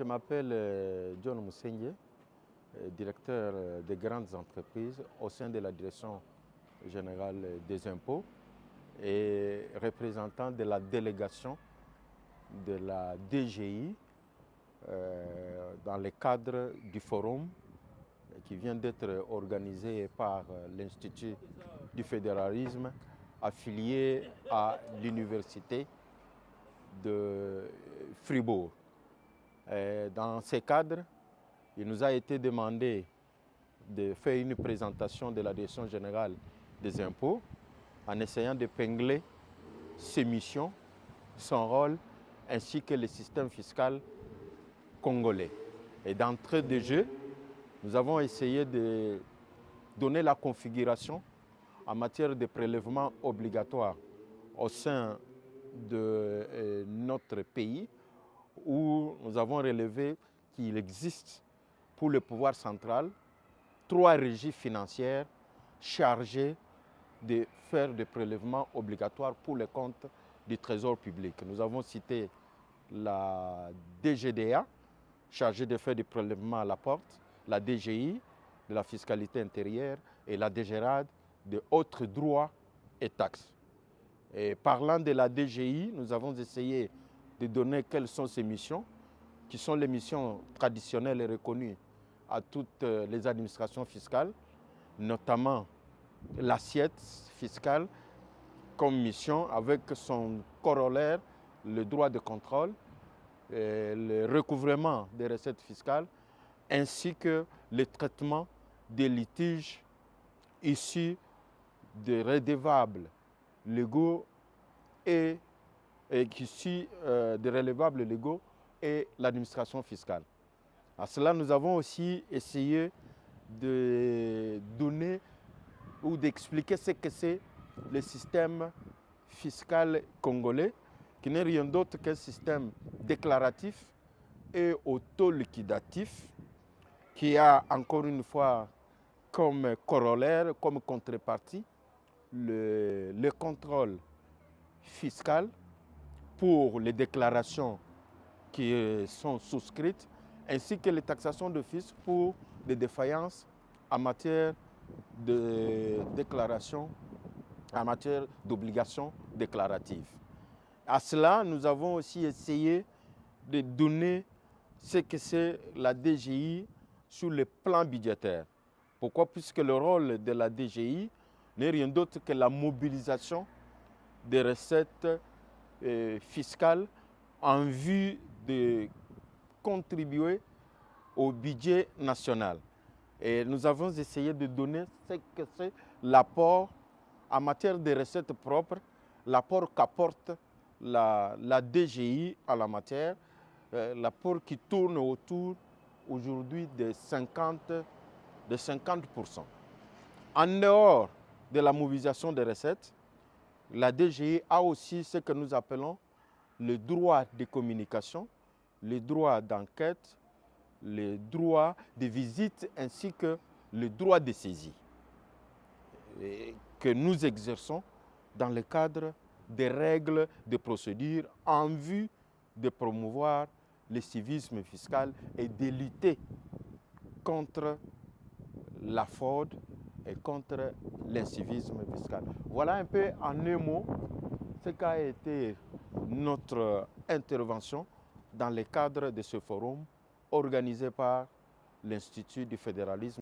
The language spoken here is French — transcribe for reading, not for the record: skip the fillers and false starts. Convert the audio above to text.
je m'appelle John Musenye, directeur des grandes entreprises au sein de la Direction générale des impôts et représentant de la délégation de la DGI dans le cadre du forum qui vient d'être organisé par l'Institut du fédéralisme affilié à l'Université de Fribourg. Dans ce cadre, il nous a été demandé de faire une présentation de la Direction générale des impôts en essayant d'épingler ses missions, son rôle, ainsi que le système fiscal congolais. Et d'entrée de jeu, nous avons essayé de donner la configuration en matière de prélèvements obligatoires au sein de notre pays, où nous avons relevé qu'il existe pour le pouvoir central 3 régies financières chargées de faire des prélèvements obligatoires pour les comptes du Trésor public. Nous avons cité la DGDA, chargée de faire des prélèvements à la porte, la DGI, de la fiscalité intérieure, et la DGRAD, de autres droits et taxes. Et parlant de la DGI, nous avons essayé de donner quelles sont ses missions, qui sont les missions traditionnelles et reconnues à toutes les administrations fiscales, notamment l'assiette fiscale comme mission avec son corollaire, le droit de contrôle, le recouvrement des recettes fiscales, ainsi que le traitement des litiges issus des redevables légaux et issus des redevables légaux et l'administration fiscale. À cela, nous avons aussi essayé de donner ou d'expliquer ce que c'est le système fiscal congolais, qui n'est rien d'autre qu'un système déclaratif et auto-liquidatif, qui a encore une fois comme corollaire, comme contrepartie, le contrôle fiscal pour les déclarations qui sont souscrites, ainsi que les taxations de fisc pour des défaillances en matière de déclaration, en matière d'obligations déclaratives. À cela, nous avons aussi essayé de donner ce que c'est la DGI sur le plan budgétaire. Pourquoi? Puisque le rôle de la DGI n'est rien d'autre que la mobilisation des recettes fiscales en vue de contribuer au budget national. Et nous avons essayé de donner ce que c'est l'apport en matière de recettes propres, l'apport qu'apporte la DGI à la matière, l'apport qui tourne autour aujourd'hui de 50%. En dehors de la mobilisation des recettes, la DGI a aussi ce que nous appelons le droit de communication, le droit d'enquête, le droit de visite ainsi que le droit de saisie que nous exerçons dans le cadre des règles de procédure en vue de promouvoir le civisme fiscal et de lutter contre la fraude et contre l'incivisme fiscal. Voilà un peu en un mot ce qu'a été notre intervention dans le cadre de ce forum organisé par l'Institut du fédéralisme